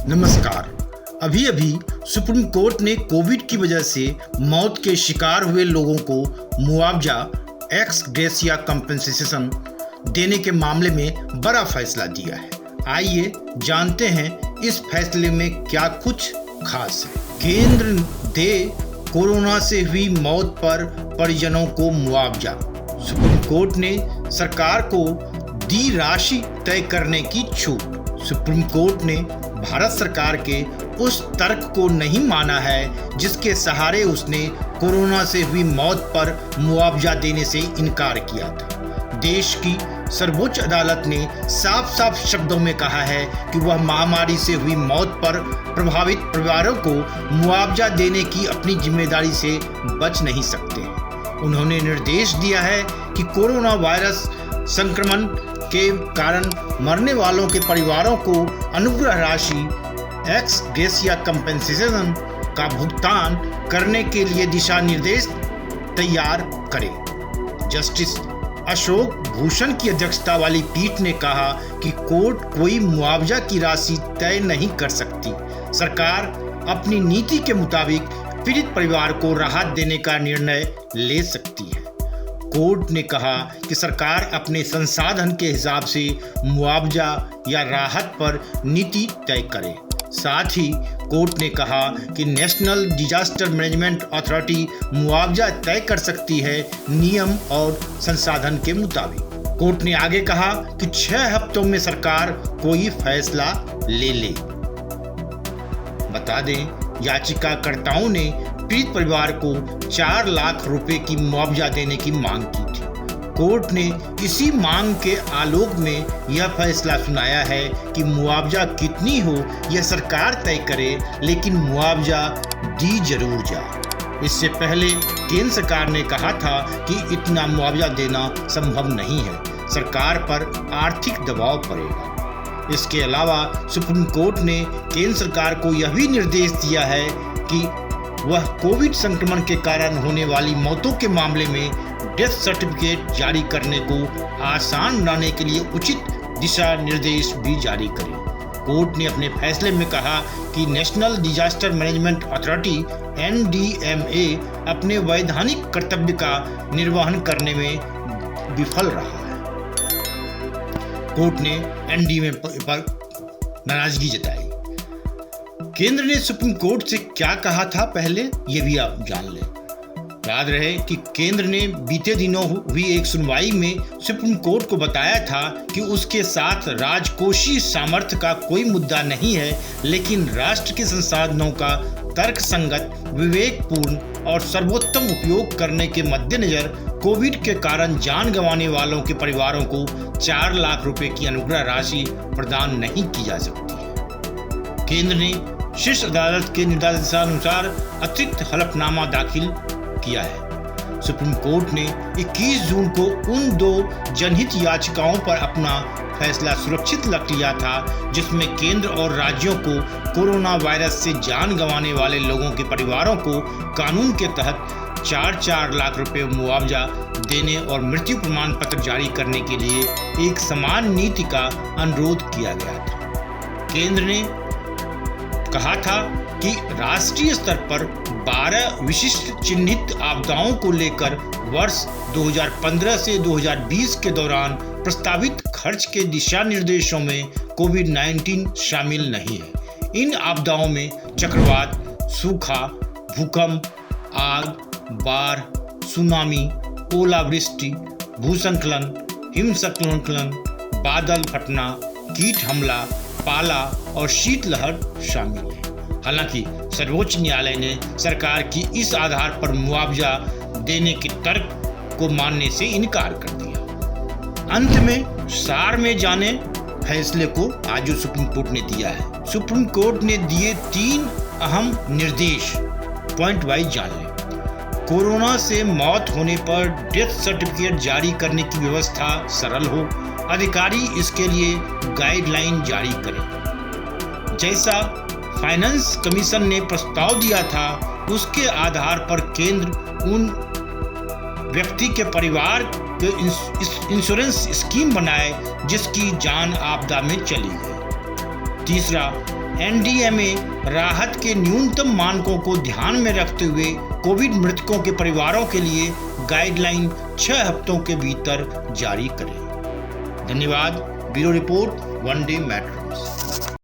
नमस्कार। अभी अभी सुप्रीम कोर्ट ने कोविड की वजह से मौत के शिकार हुए लोगों को मुआवजा एक्स ग्रेसिया कंपेंसेशन देने के मामले में बड़ा फैसला दिया है। आइए जानते हैं इस फैसले में क्या कुछ खास है। केंद्र दे कोरोना से हुई मौत पर परिजनों को मुआवजा। सुप्रीम कोर्ट ने सरकार को दी राशि तय करने की छूट। सुप्रीम कोर्ट ने भारत सरकार के उस तर्क को नहीं माना है जिसके सहारे उसने कोरोना से हुई मौत पर मुआवजा देने से इनकार किया था। देश की सर्वोच्च अदालत ने साफ साफ शब्दों में कहा है कि वह महामारी से हुई मौत पर प्रभावित परिवारों को मुआवजा देने की अपनी जिम्मेदारी से बच नहीं सकते। उन्होंने निर्देश दिया है कि कोरोना वायरस संक्रमण के कारण मरने वालों के परिवारों को अनुग्रह राशि एक्स ग्रेसिया कंपेंसेशन का भुगतान करने के लिए दिशा निर्देश तैयार करें। जस्टिस अशोक भूषण की अध्यक्षता वाली पीठ ने कहा कि कोर्ट कोई मुआवजा की राशि तय नहीं कर सकती। सरकार अपनी नीति के मुताबिक पीड़ित परिवार को राहत देने का निर्णय ले सकती है। कोर्ट ने कहा कि सरकार अपने संसाधन के हिसाब से मुआवजा या राहत पर नीति तय करे। साथ ही कोर्ट ने कहा कि नेशनल डिजास्टर मैनेजमेंट अथॉरिटी मुआवजा तय कर सकती है नियम और संसाधन के मुताबिक। कोर्ट ने आगे कहा कि 6 हफ्तों में सरकार कोई फैसला ले। बता दें, याचिकाकर्ताओं ने पीड़ित परिवार को 4 लाख रुपए की मुआवजा देने की मांग की थी। कोर्ट ने इसी मांग के आलोक में यह फैसला सुनाया है कि मुआवजा कितनी हो यह सरकार तय करे, लेकिन मुआवजा दी जरूर जाए। इससे पहले केंद्र सरकार ने कहा था कि इतना मुआवजा देना संभव नहीं है, सरकार पर आर्थिक दबाव पड़ेगा। इसके अलावा सुप्रीम कोर्ट ने केंद्र सरकार को यह भी निर्देश दिया है कि वह कोविड संक्रमण के कारण होने वाली मौतों के मामले में डेथ सर्टिफिकेट जारी करने को आसान बनाने के लिए उचित दिशा निर्देश भी जारी करे। कोर्ट ने अपने फैसले में कहा कि national disaster management authority NDMA अपने वैधानिक कर्तव्य का निर्वहन करने में विफल रहा है। कोर्ट ने NDMA पर नाराजगी जताई। केंद्र ने सुप्रीम कोर्ट से क्या कहा था पहले ये भी आप जान लें। याद रहे कि केंद्र ने बीते दिनों हुई एक सुनवाई में सुप्रीम कोर्ट को बताया था कि उसके साथ राजकोषीय सामर्थ्य का कोई मुद्दा नहीं है, लेकिन राष्ट्र के संसाधनों का तर्कसंगत, विवेकपूर्ण और सर्वोत्तम उपयोग करने के मद्देनजर कोविड के कारण जान गंवाने वालों के परिवारों को 4 लाख रुपए की अनुग्रह राशि प्रदान नहीं की जा सकती है। केंद्र ने शीर्ष अदालत के निर्देशानुसार अतिरिक्त हलफनामा दाखिल किया है। सुप्रीम कोर्ट ने 21 जून को उन 2 जनहित याचिकाओं पर अपना फैसला सुरक्षित रख लिया था जिसमें केंद्र और राज्यों को कोरोना वायरस से जान गंवाने वाले लोगों के परिवारों को कानून के तहत 4-4 लाख रुपए मुआवजा देने और मृत्यु प्रमाण पत्र जारी करने के लिए एक समान नीति का अनुरोध किया गया था। केंद्र ने कहा था कि राष्ट्रीय स्तर पर 12 विशिष्ट चिन्हित आपदाओं को लेकर वर्ष 2015 से 2020 के दौरान प्रस्तावित खर्च के दिशा निर्देशों में कोविड-19 शामिल नहीं है। इन आपदाओं में चक्रवात, सूखा, भूकंप, आग, बाढ़, सुनामी, ओलावृष्टि, भूस्खलन, हिमस्खलन, बादल फटना, कीट हमला, पाला और शीतलहर शामिल है। हालांकि सर्वोच्च न्यायालय ने सरकार की इस आधार पर मुआवजा देने के तर्क को मानने से इनकार कर दिया। अंत में सार में जाने फैसले को आज सुप्रीम कोर्ट ने दिया है। सुप्रीम कोर्ट ने दिए 3 अहम निर्देश, पॉइंट वाइज जान लें। कोरोना से मौत होने पर डेथ सर्टिफिकेट जारी करने की व्यवस्था सरल हो, अधिकारी इसके लिए गाइडलाइन जारी करें। जैसा फाइनेंस कमीशन ने प्रस्ताव दिया था उसके आधार पर केंद्र उन व्यक्ति के परिवार के इंश्योरेंस स्कीम बनाए जिसकी जान आपदा में चली गई। तीसरा, एनडीएमए राहत के न्यूनतम मानकों को ध्यान में रखते हुए कोविड मृतकों के परिवारों के लिए गाइडलाइन 6 हफ्तों के भीतर जारी करें। धन्यवाद। Bureau report, one day matters.